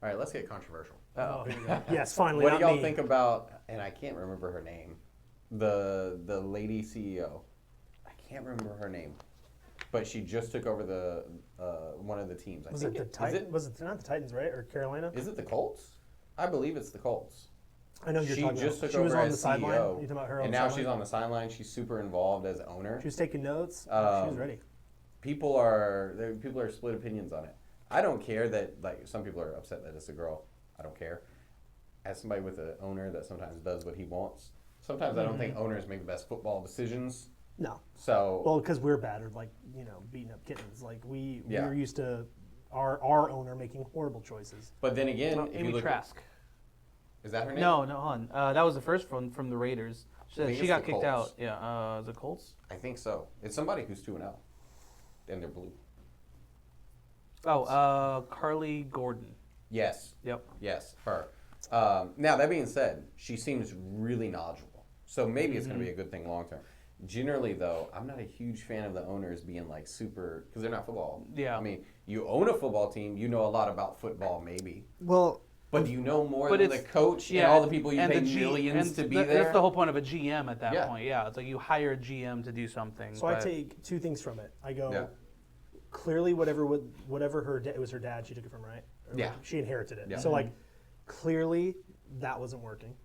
All right, let's get controversial. Oh, here we go. Yes, finally. What do not y'all me. think about? And I can't remember her name. The lady CEO. I can't remember her name, but she just took over the one of the teams. Was it the Titans? Is Was it not the Titans, right? Or Carolina? it the Colts? I believe it's the Colts. I know you're She talking just about. took She over was on as the sideline. CEO, You talking about her on and the now sideline? she's on the sideline. She's super involved as owner. She was taking notes. She was ready. People are split opinions on it. I don't care that some people are upset that it's a girl. I don't care. As somebody with an owner that sometimes does what he wants, sometimes I don't think owners make the best football decisions. No. So Well, because we're bad at beating up kittens. Like we Yeah. were used to our owner making horrible choices. but then again, if Amy you look Trask. is that her name? No, hon. That was the first one from the Raiders. I think She it's got the kicked Colts. out. Yeah, the Colts. I think so. It's somebody who's 2-0, and they're blue. Oh, Carly Gordon. Yes. Yep. Yes, her. Now, that being said, she seems really knowledgeable. So maybe it's going to be a good thing long term. Generally, though, I'm not a huge fan of the owners being super, because they're not football. Yeah. I mean, you own a football team, you know a lot about football, maybe. Well, But do you know more But than the it's- coach and yeah, all the people you and pay the G- millions and to be that- there? That's the whole point of a GM at that Yeah. point. Yeah, it's like you hire a GM to do something. so I but- take two things from it. I go, Yeah. clearly whatever it was her dad. She took it from, right? Or Yeah. She inherited it. Yeah. So clearly that wasn't working,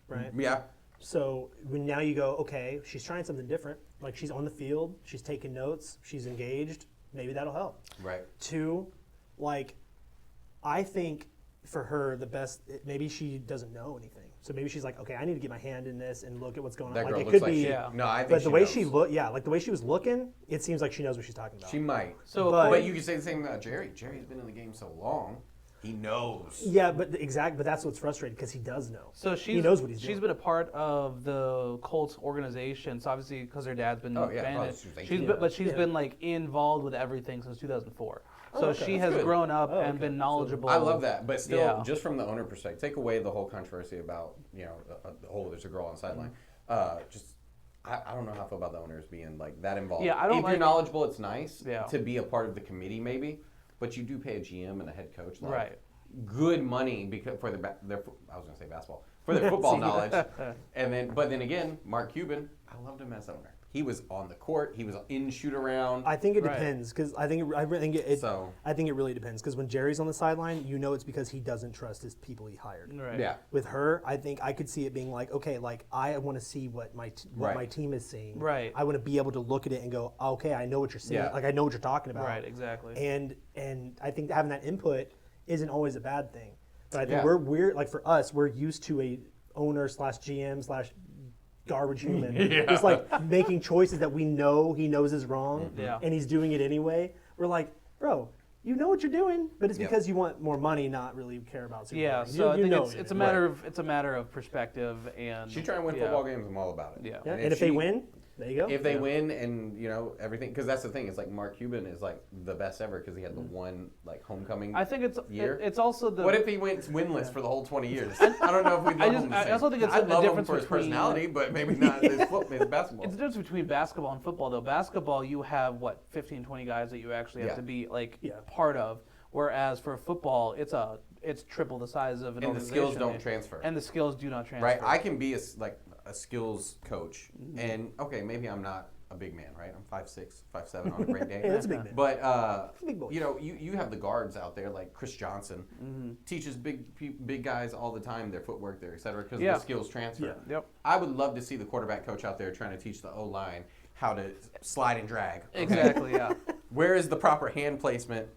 right? Yeah. So when now you go, okay, she's trying something different. Like she's on the field, she's taking notes, she's engaged. Maybe that'll help. Right. Two, I think for her the best. Maybe she doesn't know anything. So maybe she's like, okay, I need to get my hand in this and look at what's going on. That girl it looks could like be. she, Yeah. No, I think But the way knows. she looked, the way she was looking, it seems like she knows what she's talking about. She might. So, But- you could say the same about Jerry. Jerry's been in the game so long, he knows. Yeah, but but that's what's frustrating because he does know. So he knows what he's she's doing. been a part of the Colts organization. So obviously, because her dad's been Oh, yeah, banned, probably she was 18. she's been, but she's been involved with everything since 2004. So okay, she that's has good. grown up Oh, and okay. been knowledgeable. I love that, but still, Yeah. just from the owner perspective, take away the whole controversy about there's a girl on the sideline. I don't know how I feel about the owners being that involved. Yeah, I don't If like- you're knowledgeable, it's nice Yeah. to be a part of the committee, maybe, but you do pay a GM and a head coach Right. good money because for their I was going to say basketball for their football knowledge, but then again, Mark Cuban, I loved him as owner. He was on the court. He was in shoot around. I think it Right. depends because I think it So- I think it really depends because when Jerry's on the sideline, you know it's because he doesn't trust his people he hired. Right. Yeah. With her, I think I could see it being okay, I want to see what my Right. my team is seeing. Right. I want to be able to look at it and go, okay, I know what you're seeing. Yeah. I know what you're talking about. Right. Exactly. And I think having that input isn't always a bad thing. But I think Yeah. we're for us, we're used to a owner slash GM slash garbage human just making choices that we know he knows is wrong Yeah. and he's doing it anyway. We're like, bro, you know what you're doing, but it's Yeah. because you want more money, not really care about Super Yeah. Bowl. So I think know it's a it. matter of perspective and. She's trying to win yeah. football games. I'm all about it. Yeah. Yeah, and if they she- win, there you go. If they win and everything, because that's the thing. It's Mark Cuban is the best ever because he had the one homecoming. I think year. it's also the. What if he went winless for the whole 20 years? I don't know if we'd love him the I same. also think it's I'd a love him difference for his between- personality, but maybe not his basketball. It's the difference between basketball and football, though. Basketball, you have 15, 20 guys that you actually have Yeah. to be Yeah. part of. Whereas for football, it's triple the size of an And the skills organization. don't transfer. And the skills do not transfer. Right, I can be a skills coach, and maybe I'm not a big man, right? I'm 5'6", 5'7" on a great day. Hey, that's a big man. But Big boy. you have the guards out there like Chris Johnson, teaches big guys all the time their footwork, their et cetera, because Yeah. the skills transfer. Yeah. Yep. I would love to see the quarterback coach out there trying to teach the O line how to slide and drag. okay? Exactly. Yeah. Where is the proper hand placement,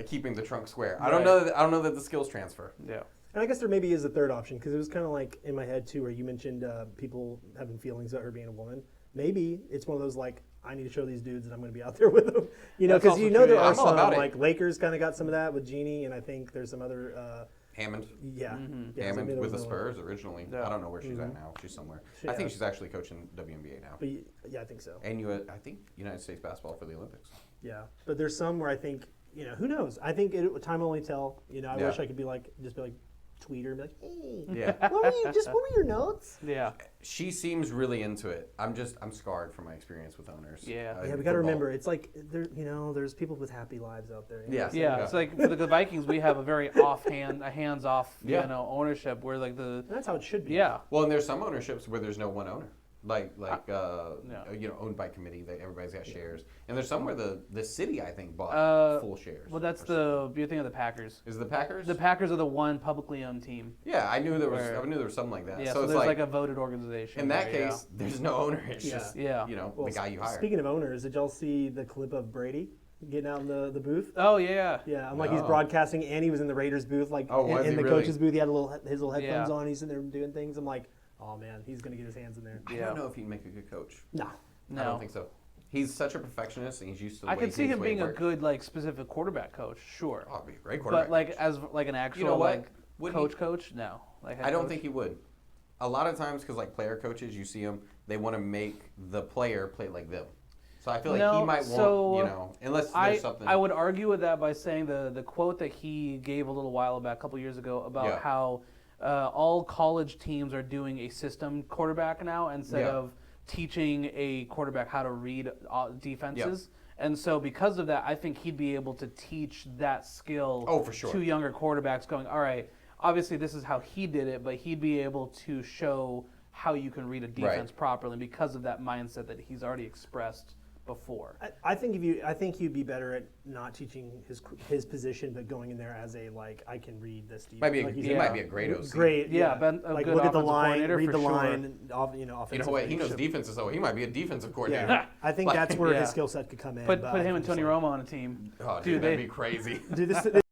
keeping the trunk square? I Right. don't know that the skills transfer. Yeah. And I guess there maybe is a third option because it was kind of in my head too, where you mentioned people having feelings about her being a woman. Maybe it's one of those I need to show these dudes that I'm going to be out there with them, That's because also there true, yeah. are I'm all some about it. Lakers kind of got some of that with Jeannie, and I think there's some other Hammond. yeah, yeah, Hammond maybe there with the was another one. Spurs originally. Yeah. I don't know where she's at now. She's somewhere. I Yeah. think she's actually coaching WNBA now. But yeah, I think so. And I think United States basketball for the Olympics. Yeah, but there's some where I think who knows? I think time will only tell. I Yeah. wish I could be just be tweet her and be like, hey, Yeah. what were your notes? Yeah. She seems really into it. I'm scarred from my experience with owners. Yeah. Yeah, in we got to football. remember, it's like there's people with happy lives out there. Yeah. Yeah, it's like for the Vikings, we have a very hands-off, Yeah. ownership where like And that's how it should be. yeah, Well, and there's some ownerships where there's no one owner, owned by committee. That everybody's got shares, and there's some where the city I think bought full shares. well, that's you're thinking of the Packers. Is it the Packers? The Packers are the one publicly owned team. Yeah, I knew there was Where- something like that. Yeah, so so it's there's like like a voted organization. in that there, yeah. case, there's no owner. It's Yeah. just Yeah. Well, the guy you hire. Speaking of owners, did y'all see the clip of Brady getting out in the booth? Oh yeah. Yeah, I'm like he's No. broadcasting, and he was in the Raiders booth, like Oh, was in he the really? coach's booth. He had his little headphones Yeah. on. He's in there doing things. I'm like, oh man, he's gonna get his hands in there. I Yeah. don't know if he'd make a good coach. No, No. I don't think so. He's such a perfectionist, and he's used to. I could see him being a work. good like specific quarterback coach, sure. Oh, he'd be a great quarterback. But like as like an actual what? like Would coach, no. Like head I don't coach? think he would. A lot of times, because like player coaches, you see them, they want to make the player play like them. So I feel like No, he might so want, unless there's I something. I would argue with that by saying the quote that he gave a little while back, a couple years ago, about Yeah. how all college teams are doing a system quarterback now instead Yeah. of teaching a quarterback how to read defenses. And so because of that, I think he'd be able to teach that skill Oh, for sure. to younger quarterbacks going, all right, obviously this is how he did it, but he'd be able to show how you can read a defense properly because of that mindset that he's already expressed before. I think you'd be better at not teaching his position, but going in there as a I can read this. might be like you he said. might be a great OC. Great, Yeah, but a like good look at the offensive line, coordinator read for the sure. line, offensive. You know what? He knows defenses, so he might be a defensive coordinator. Yeah, I think Like- that's where Yeah. his skill set could come in. Put but him I and think Tony it's Romo on a team. Oh, Dude, dude, that'd they- be crazy. Dude, this